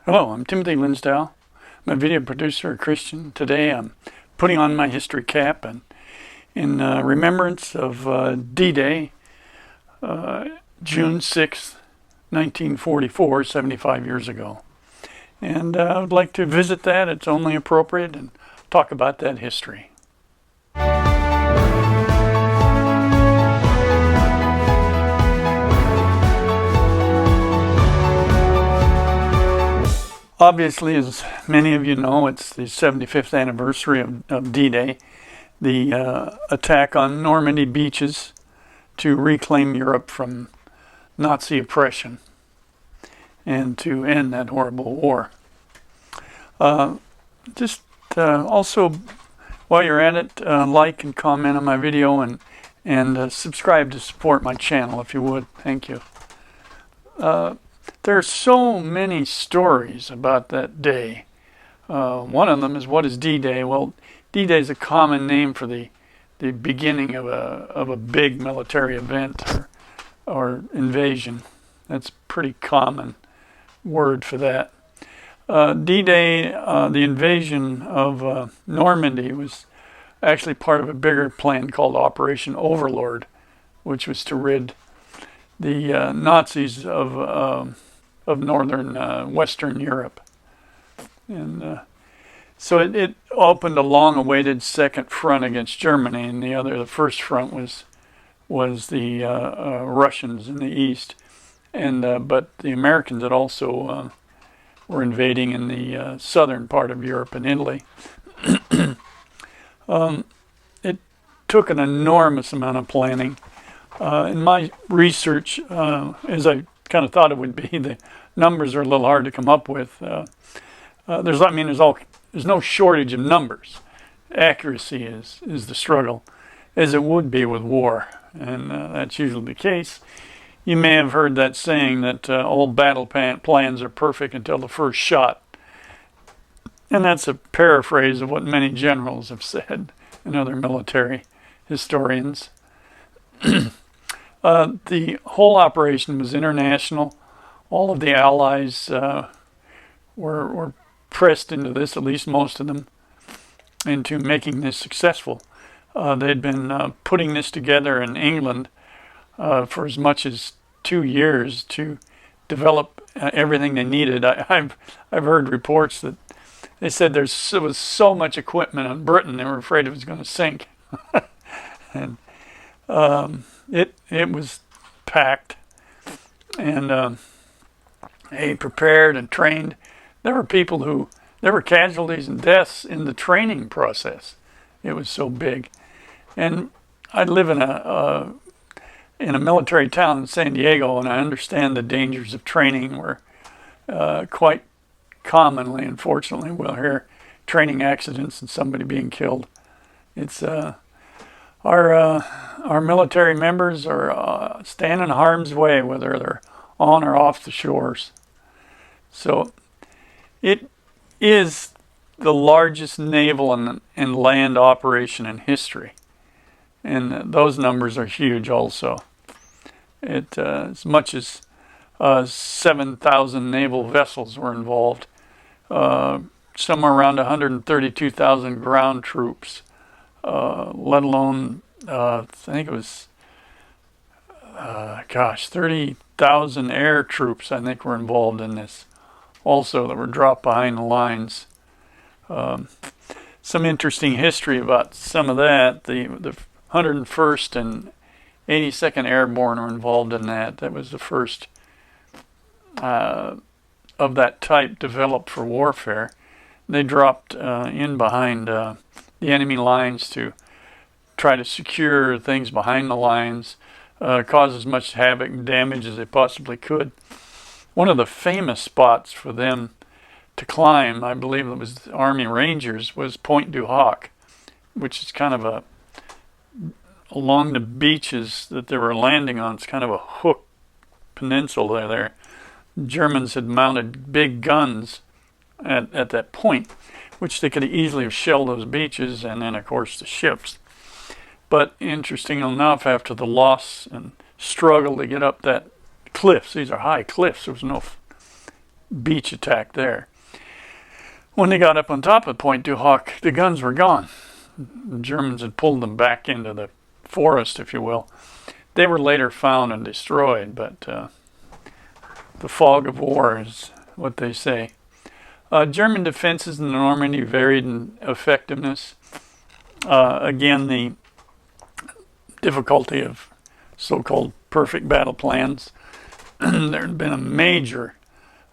Hello, I'm Timothy Linsdau. I'm a video producer, a Christian. Today I'm putting on my history cap and in remembrance of D-Day, June 6th, 1944, 75 years ago. And I would like to visit that. It's only appropriate and talk about that history. Obviously, as many of you know, it's the 75th anniversary of D-Day, the attack on Normandy beaches to reclaim Europe from Nazi oppression and to end that horrible war. Also, while you're at it, like and comment on my video and subscribe to support my channel if you would. Thank you. There are so many stories about that day. One of them is, what is D-Day? Well, D-Day is a common name for the beginning of a big military event or invasion. That's a pretty common word for that. D-Day, the invasion of Normandy, was actually part of a bigger plan called Operation Overlord, which was to rid the Nazis of northern Western Europe. And so it opened a long-awaited second front against Germany, and the first front was the Russians in the east, and but the Americans had also were invading in the southern part of Europe and Italy. It took an enormous amount of planning. In my research, as I kind of thought it would be, the numbers are a little hard to come up with. There's no shortage of numbers. Accuracy is the struggle, as it would be with war, and that's usually the case. You may have heard that saying that all battle plans are perfect until the first shot, and that's a paraphrase of what many generals have said and other military historians. The whole operation was international. All of the Allies were pressed into this, at least most of them, into making this successful. They'd been putting this together in England for as much as 2 years to develop everything they needed. I've heard reports that they said there was so much equipment on Britain they were afraid it was going to sink. And it was packed, and they prepared and trained. There were casualties and deaths in the training process. It was so big. And I live in a military town in San Diego, and I understand the dangers of training where quite commonly, unfortunately, we'll hear training accidents and somebody being killed. It's our military members are stand in harm's way, whether they're on or off the shores. So it is the largest naval and land operation in history, and those numbers are huge also. As much as 7,000 naval vessels were involved, somewhere around 132,000 ground troops, let alone I think it was 30,000 air troops, I think, were involved in this also, that were dropped behind the lines. Some interesting history about some of that. The 101st and 82nd Airborne were involved in that. That was the first of that type developed for warfare. They dropped in behind the enemy lines to try to secure things behind the lines, cause as much havoc and damage as they possibly could. One of the famous spots for them to climb, I believe it was the Army Rangers, was Point du Hoc, which is kind of along the beaches that they were landing on. It's kind of a hook peninsula there. Germans had mounted big guns at that point, which they could easily have shelled those beaches and then, of course, the ships. But interesting enough, after the loss and struggle to get up that cliffs, these are high cliffs, there was beach attack there. When they got up on top of Point du Hoc, the guns were gone. The Germans had pulled them back into the forest, if you will. They were later found and destroyed, but the fog of war is what they say. German defenses in Normandy varied in effectiveness. Again, the difficulty of so-called perfect battle plans. There had been a major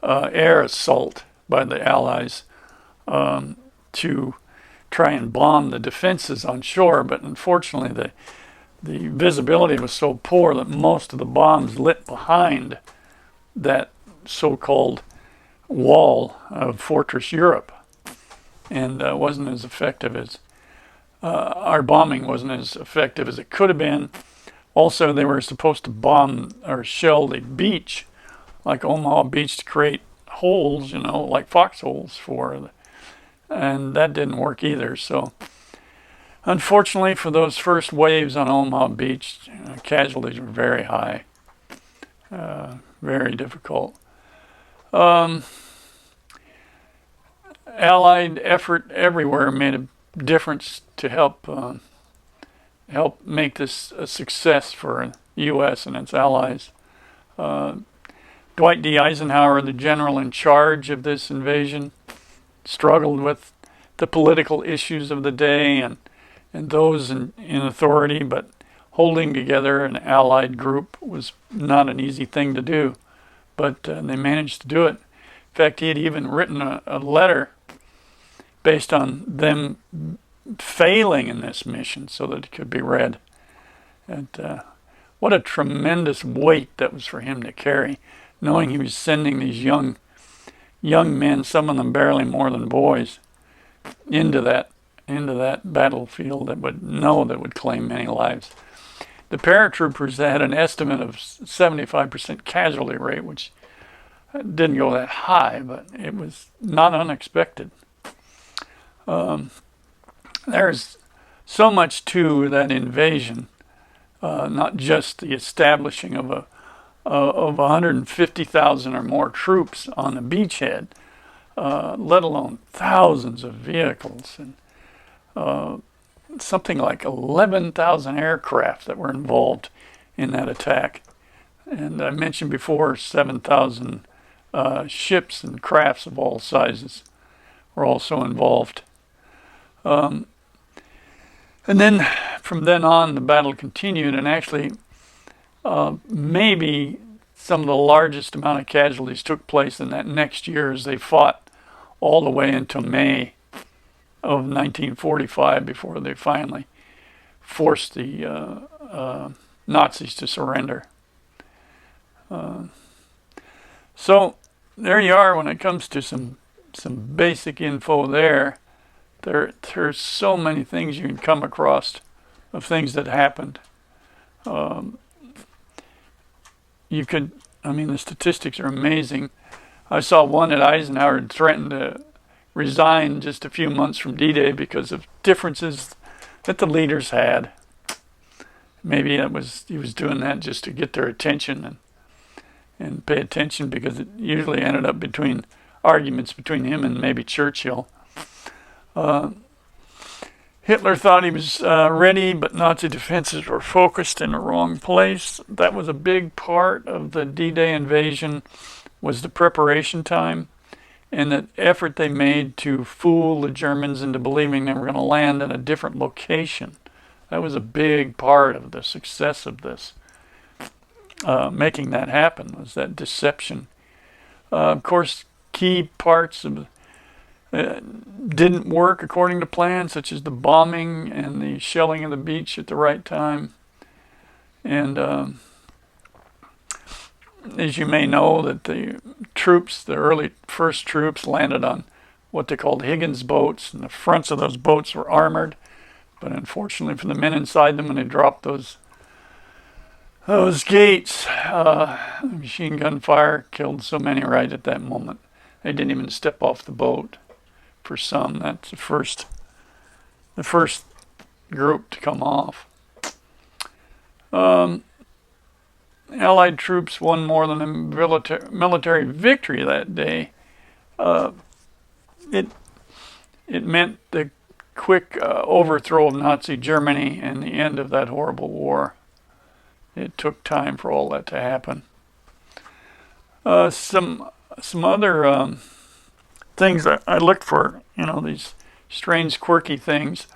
air assault by the Allies to try and bomb the defenses on shore, but unfortunately the visibility was so poor that most of the bombs lit behind that so-called wall of Fortress Europe, and wasn't as effective as our bombing wasn't as effective as it could have been. Also, they were supposed to bomb or shell the beach, like Omaha Beach, to create holes, like foxholes and that didn't work either. So, unfortunately, for those first waves on Omaha Beach, casualties were very high, very difficult. Allied effort everywhere made a difference to help make this a success for the U.S. and its allies. Dwight D. Eisenhower, the general in charge of this invasion, struggled with the political issues of the day and those in authority, but holding together an allied group was not an easy thing to do, but they managed to do it. In fact, he had even written a letter based on them failing in this mission so that it could be read. And what a tremendous weight that was for him to carry, knowing he was sending these young men, some of them barely more than boys, into that battlefield that would claim many lives. The paratroopers had an estimate of 75% casualty rate, which didn't go that high, but it was not unexpected. There's so much to that invasion, not just the establishing of 150,000 or more troops on the beachhead, let alone thousands of vehicles and something like 11,000 aircraft that were involved in that attack. And I mentioned before 7,000 ships and crafts of all sizes were also involved. And then from then on, the battle continued, and actually maybe some of the largest amount of casualties took place in that next year as they fought all the way until May of 1945 before they finally forced the Nazis to surrender. So there you are when it comes to some basic info there. There's so many things you can come across of things that happened. The statistics are amazing. I saw one that Eisenhower had threatened to resign just a few months from D-Day because of differences that the leaders had. Maybe he was doing that just to get their attention and pay attention, because it usually ended up between arguments between him and maybe Churchill. Hitler thought he was ready, but Nazi defenses were focused in the wrong place. That was a big part of the D-Day invasion, was the preparation time and the effort they made to fool the Germans into believing they were going to land in a different location. That was a big part of the success of this. Making that happen was that deception. Of course, key parts of didn't work according to plan, such as the bombing and the shelling of the beach at the right time. And as you may know, that the early first troops landed on what they called Higgins boats, and the fronts of those boats were armored. But unfortunately for the men inside them, when they dropped those gates, machine gun fire killed so many right at that moment. They didn't even step off the boat. For some, that's the first group to come off. Allied troops won more than a military victory that day, it it meant the quick overthrow of Nazi Germany and the end of that horrible war. It took time for all that to happen. Some other things that I looked for, these strange, quirky things.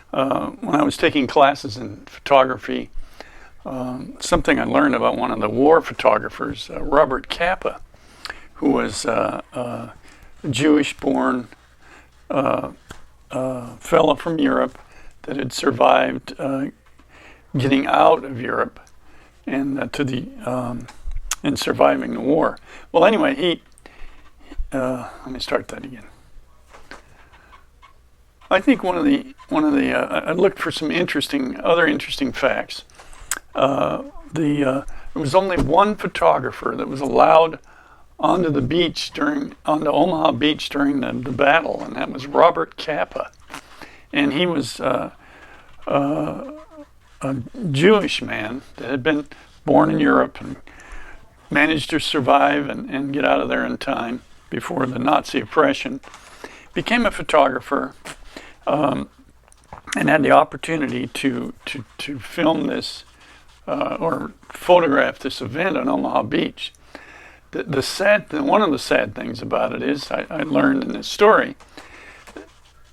When I was taking classes in photography, something I learned about one of the war photographers, Robert Capa, who was a Jewish-born fellow from Europe that had survived getting out of Europe and and surviving the war. Well, anyway, let me start that again. I think I looked for some other interesting facts. There was only one photographer that was allowed onto Omaha Beach during the battle, and that was Robert Capa. And he was a Jewish man that had been born in Europe and managed to survive and get out of there in time before the Nazi oppression. Became a photographer and had the opportunity to film this or photograph this event on Omaha Beach. One of the sad things about it is, I learned in this story,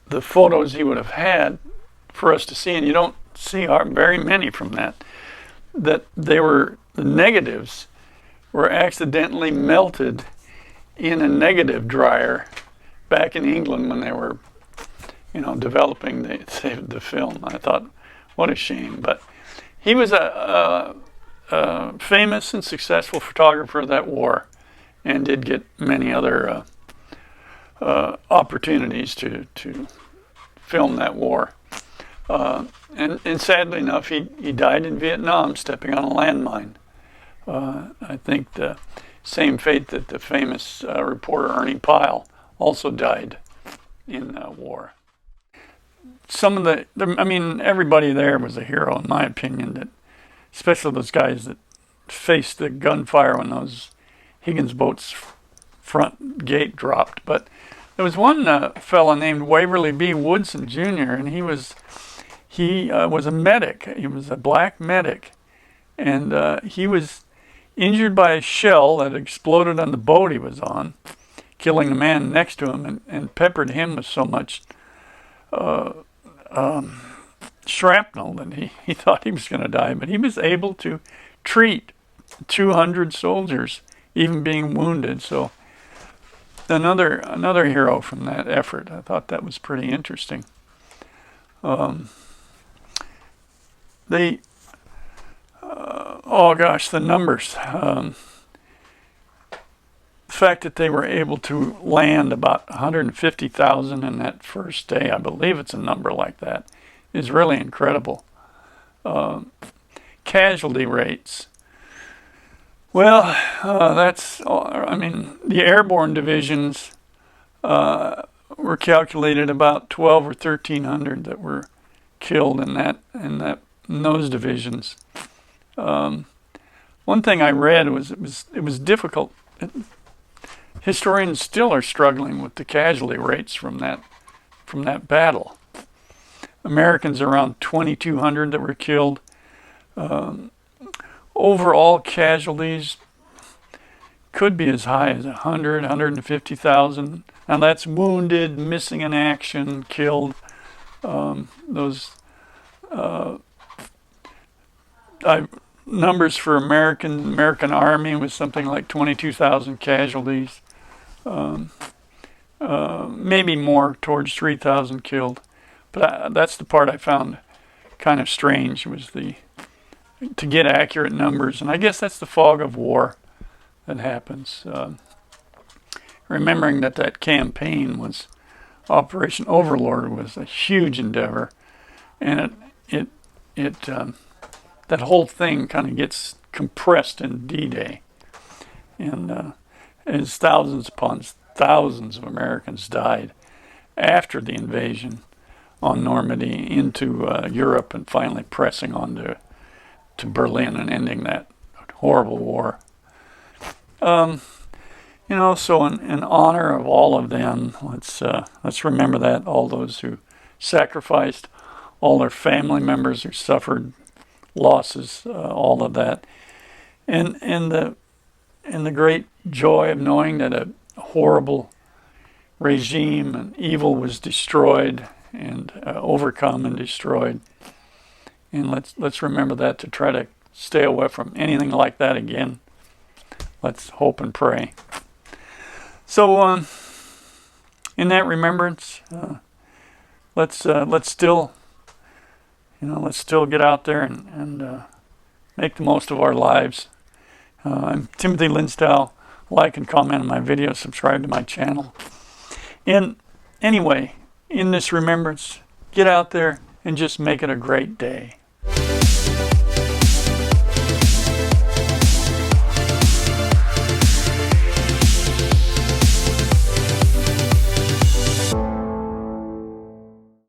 the photos he would have had for us to see, and you don't see very many from that the negatives were accidentally melted in a negative dryer back in England when they were, developing the film. I thought, what a shame. But he was a famous and successful photographer of that war, and did get many other opportunities to film that war. And sadly enough, he died in Vietnam stepping on a landmine. I think the same fate that the famous reporter Ernie Pyle also died in war. Everybody there was a hero, in my opinion, especially those guys that faced the gunfire when those Higgins boat's front gate dropped. But there was one fellow named Waverly B. Woodson Jr., and he was a medic. He was a black medic, and he was injured by a shell that exploded on the boat he was on, killing the man next to him, and peppered him with so much shrapnel that he thought he was going to die. But he was able to treat 200 soldiers, even being wounded. So another hero from that effort. I thought that was pretty interesting. The numbers. The fact that they were able to land about 150,000 in that first day, I believe it's a number like that, is really incredible. Casualty rates. Well, the airborne divisions were calculated about 12 or 1,300 that were killed in those divisions. One thing I read was it was difficult. Historians still are struggling with the casualty rates from that battle. Americans around 2,200 that were killed. Overall casualties could be as high as 100, 150,000. Now that's wounded, missing in action, killed. Numbers for American Army was something like 22,000 casualties. Maybe more, towards 3,000 killed. But that's the part I found kind of strange, was to get accurate numbers. And I guess that's the fog of war that happens. Remembering that campaign was Operation Overlord, was a huge endeavor, and that whole thing kind of gets compressed in D-Day, and as thousands upon thousands of Americans died after the invasion on Normandy into Europe, and finally pressing on to Berlin and ending that horrible war. You know, so in honor of all of them, let's remember that, all those who sacrificed, all their family members who suffered losses, all of that, and the great joy of knowing that a horrible regime and evil was destroyed and overcome and destroyed. And let's remember that, to try to stay away from anything like that again. Let's hope and pray. So, in that remembrance, let's still get out there and make the most of our lives. I'm Timothy Linsdau. Like and comment on my video, subscribe to my channel. And anyway, in this remembrance, get out there and just make it a great day.